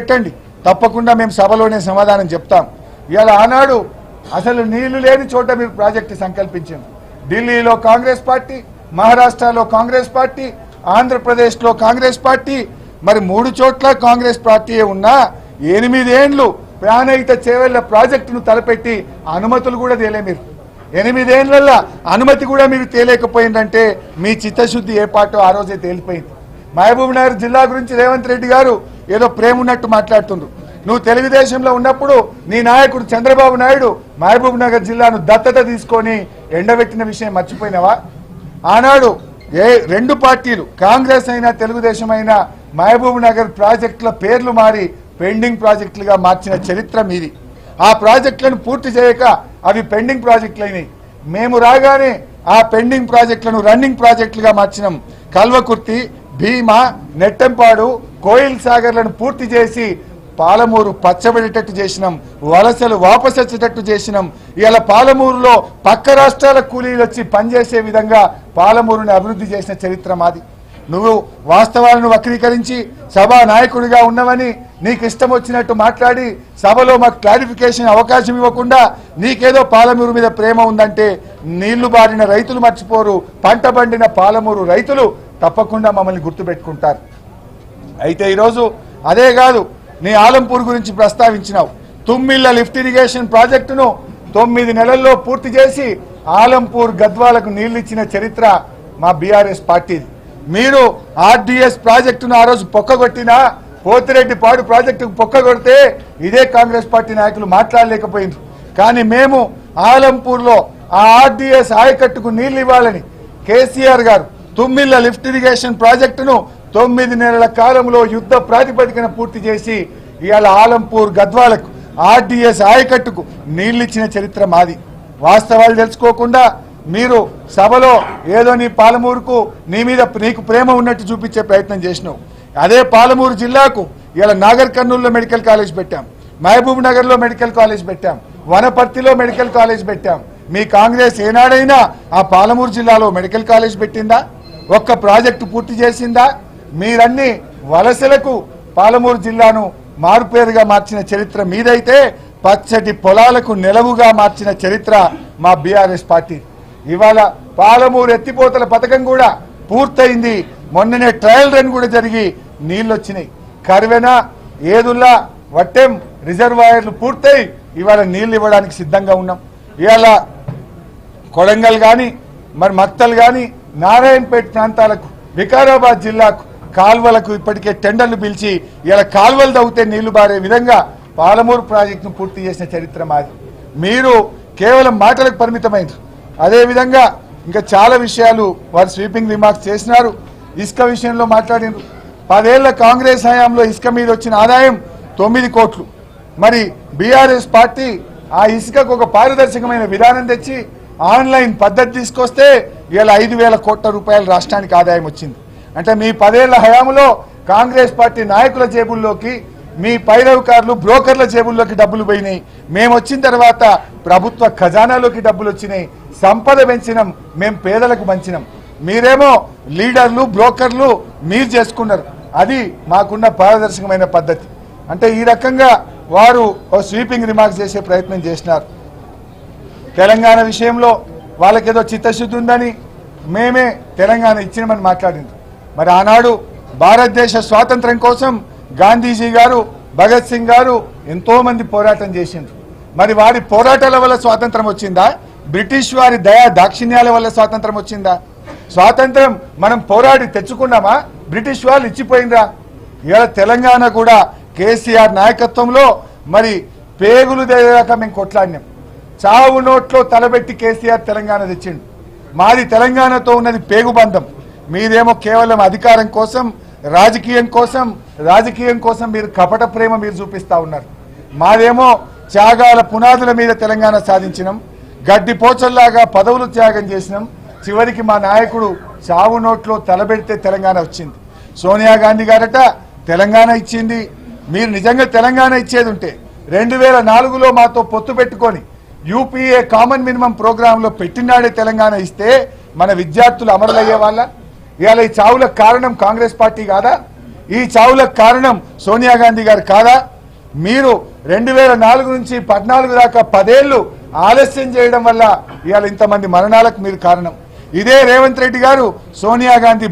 పెట్టండి, తప్పకుండా మేము సభలోనే సమాధానం చెప్తాం. ఇవాళ ఆనాడు అసలు నీళ్లు లేని చోట మీరు ప్రాజెక్టు సంకల్పించారు. ఢిల్లీలో కాంగ్రెస్ పార్టీ, మహారాష్ట్రలో కాంగ్రెస్ పార్టీ, ఆంధ్రప్రదేశ్లో కాంగ్రెస్ పార్టీ, మరి 3 చోట్ల కాంగ్రెస్ పార్టీయే ఉన్నా 8 ఏళ్లు ప్రాణహిత చేవెళ్ల ప్రాజెక్టును తలపెట్టి అనుమతులు కూడా తేలే. మీరు 8 ఏళ్లలో అనుమతి కూడా మీరు తేలేకపోయిందంటే మీ చిత్తశుద్ధి ఏ పాటో ఆ రోజే తేలిపోయింది. మహబూబ్ నగర్ జిల్లా గురించి రేవంత్ రెడ్డి గారు ఏదో ప్రేమ ఉన్నట్టు మాట్లాడుతుండ్రు. నువ్వు తెలుగుదేశంలో ఉన్నప్పుడు నీ నాయకుడు చంద్రబాబు నాయుడు మహబూబ్ నగర్ జిల్లాను దత్తత తీసుకొని ఎండబెట్టిన విషయం మర్చిపోయినావా? ఆనాడు 2 పార్టీలు కాంగ్రెస్ అయినా తెలుగుదేశం అయినా మహబూబ్ నగర్ ప్రాజెక్టుల పేర్లు మారి పెండింగ్ ప్రాజెక్టులుగా మార్చిన చరిత్ర మీది. ఆ ప్రాజెక్టులను పూర్తి చేయక అవి పెండింగ్ ప్రాజెక్టులైనవి. మేము రాగానే ఆ పెండింగ్ ప్రాజెక్టులను రన్నింగ్ ప్రాజెక్టులుగా మార్చినాం. కల్వకుర్తి, భీమా, నెట్టంపాడు, కోయిల్ సాగర్లను పూర్తి చేసి పాలమూరు పచ్చబడేటట్టు చేసినాం. వలసలు వాపసు వచ్చేటట్టు చేసినాం. ఇలా పాలమూరులో పక్క రాష్ట్రాల కూలీలు వచ్చి పనిచేసే విధంగా పాలమూరుని అభివృద్ధి చేసిన చరిత్ర మాది. నువ్వు వాస్తవాలను వక్రీకరించి సభా నాయకుడిగా ఉన్నవని నీకు ఇష్టం వచ్చినట్టు మాట్లాడి సభలో మాకు క్లారిఫికేషన్ అవకాశం ఇవ్వకుండా నీకేదో పాలమూరు మీద ప్రేమ ఉందంటే నీళ్లు బారిన రైతులు మర్చిపోరు, పంట పండిన పాలమూరు రైతులు తప్పకుండా మమ్మల్ని గుర్తుపెట్టుకుంటారు. అయితే ఈరోజు అదే కాదు, నీ ఆలంపూర్ గురించి ప్రస్తావించినావు. తుమ్మిళ్ల లిఫ్ట్ ఇరిగేషన్ ప్రాజెక్టును 9 నెలల్లో పూర్తి చేసి ఆలంపూర్ గద్వాలకు నీళ్లిచ్చిన చరిత్ర మా బీఆర్ఎస్ పార్టీది. మీరు ఆర్డీఎస్ ప్రాజెక్టును ఆ రోజు పొక్కగొట్టినా, పోతిరెడ్డిపాడు ప్రాజెక్టుకు పొక్కగొడితే ఇదే కాంగ్రెస్ పార్టీ నాయకులు మాట్లాడలేకపోయింది. కానీ మేము ఆలంపూర్లో ఆ ఆర్డీఎస్ ఆయకట్టుకు నీళ్లు ఇవ్వాలని కేసీఆర్ గారు తుమ్మిళ్ల లిఫ్ట్ ఇరిగేషన్ ప్రాజెక్టును 9 నెలల కాలంలో యుద్ధ ప్రాతిపదికన పూర్తి చేసి ఇవాళ ఆలంపూర్ గద్వాలకు ఆర్డీఎస్ ఆయకట్టుకు నీళ్లిచ్చిన చరిత్ర మాది. వాస్తవాలు తెలుసుకోకుండా మీరు సభలో ఏదో నీ పాలమూరుకు నీ మీద నీకు ప్రేమ ఉన్నట్టు చూపించే ప్రయత్నం చేసినావు. అదే పాలమూరు జిల్లాకు ఇలా నాగర్ కర్నూలులో మెడికల్ కాలేజ్ పెట్టాం, మహబూబ్ నగర్లో మెడికల్ కాలేజ్ పెట్టాం, వనపర్తిలో మెడికల్ కాలేజ్ పెట్టాం. మీ కాంగ్రెస్ ఏనాడైనా ఆ పాలమూరు జిల్లాలో మెడికల్ కాలేజ్ పెట్టిందా? ఒక్క ప్రాజెక్టు పూర్తి చేసిందా? మీరన్ని వలసలకు పాలమూరు జిల్లాను మారుపేరుగా మార్చిన చరిత్ర మీదైతే పచ్చటి పొలాలకు నెలవుగా మార్చిన చరిత్ర మా బీఆర్ఎస్ పార్టీ. ఇవాళ పాలమూరు ఎత్తిపోతల పథకం కూడా పూర్తయింది. మొన్ననే ట్రయల్ రన్ కూడా జరిగి నీళ్లు వచ్చినాయి. కర్వెన, ఏదుల్లా, వట్టెం రిజర్వాయర్లు పూర్తయి ఇవాళ నీళ్లు ఇవ్వడానికి సిద్ధంగా ఉన్నాం. ఇవాళ కొడంగల్ కానీ మరి మక్తల్ కానీ నారాయణపేట ప్రాంతాలకు, వికారాబాద్ జిల్లాకు కాల్వలకు ఇప్పటికే టెండర్లు పిలిచి ఇలా కాల్వలు తవ్వితే నీళ్లు బారే విధంగా పాలమూరు ప్రాజెక్టును పూర్తి చేసిన చరిత్ర మాది. మీరు కేవలం మాటలకు పరిమితమైనరు. అదేవిధంగా ఇంకా చాలా విషయాలు వారు స్వీపింగ్ రిమార్క్స్ చేసినారు. ఇసుక విషయంలో మాట్లాడినారు. 10 ఏళ్ల కాంగ్రెస్ హయాంలో ఇసుక మీద వచ్చిన ఆదాయం 9 కోట్లు. మరి బీఆర్ఎస్ పార్టీ ఆ ఇసుకకు ఒక పారదర్శకమైన విధానం తెచ్చి ఆన్లైన్ పద్ధతి తీసుకొస్తే ఇలా 5,000 కోట్ల రూపాయలు రాష్ట్రానికి ఆదాయం వచ్చింది. అంటే మీ 10 ఏళ్ల హయాంలో కాంగ్రెస్ పార్టీ నాయకుల జేబుల్లోకి, మీ పైరవకారులు బ్రోకర్ల జేబుల్లోకి డబ్బులు పోయినాయి. మేము వచ్చిన తర్వాత ప్రభుత్వ ఖజానాలోకి డబ్బులు వచ్చినాయి. సంపద పెంచినాం, మేము పేదలకు పంచినాం. మీరేమో లీడర్లు బ్రోకర్లు మీరు చేసుకున్నారు. అది మాకున్న పారదర్శకమైన పద్ధతి. అంటే ఈ రకంగా వారు స్వీపింగ్ రిమార్క్స్ చేసే ప్రయత్నం చేసినారు. తెలంగాణ విషయంలో వాళ్ళకేదో చిత్తశుద్ధి ఉందని మేమే తెలంగాణ ఇచ్చినామని మాట్లాడింది. మరి ఆనాడు భారతదేశ స్వాతంత్రం కోసం గాంధీజీ గారు, భగత్ సింగ్ గారు ఎంతో మంది పోరాటం చేసిండ్రు. మరి వారి పోరాటాల వల్ల స్వాతంత్రం వచ్చిందా? బ్రిటిష్ వారి దయా దాక్షిణ్యాల వల్ల స్వాతంత్రం వచ్చిందా? స్వాతంత్రం మనం పోరాడి తెచ్చుకున్నామా? బ్రిటిష్ వాళ్ళు ఇచ్చిపోయిందా? ఇవాళ తెలంగాణ కూడా కేసీఆర్ నాయకత్వంలో మరి పేగులు దేదాకా మేము కొట్లాడినాం. చావు నోట్లో తలబెట్టి కేసీఆర్ తెలంగాణ తెచ్చిండు. మాది తెలంగాణతో ఉన్నది పేగుబంధం. మీరేమో కేవలం అధికారం కోసం, రాజకీయం కోసం మీరు కపట ప్రేమ మీరు చూపిస్తా ఉన్నారు. మాదేమో త్యాగాల పునాదుల మీద తెలంగాణ సాధించినాం. గడ్డి పోచల్లాగా పదవులు త్యాగం చేసినాం. చివరికి మా నాయకుడు చావు నోట్లో తలబెడితే తెలంగాణ వచ్చింది. సోనియా గాంధీ గారట తెలంగాణ ఇచ్చింది. మీరు నిజంగా తెలంగాణ ఇచ్చేది ఉంటే 2004లో మాతో పొత్తు పెట్టుకొని యూపీఏ కామన్ మినిమం ప్రోగ్రాంలో పెట్టినాడే తెలంగాణ ఇస్తే మన విద్యార్థులు అమరులయ్యే వాళ్ళ. ఇవాళ ఈ చావులకు కారణం కాంగ్రెస్ పార్టీ కాదా? ఈ చావులకు కారణం సోనియా గాంధీ గారు కాదా? మీరు 2004 నుంచి 14 దాకా 10 ఏళ్లు ఆలస్యం చేయడం వల్ల ఇవాళ ఇంతమంది మరణాలకు మీరు కారణం. ఇదే రేవంత్ రెడ్డి గారు సోనియా గాంధీ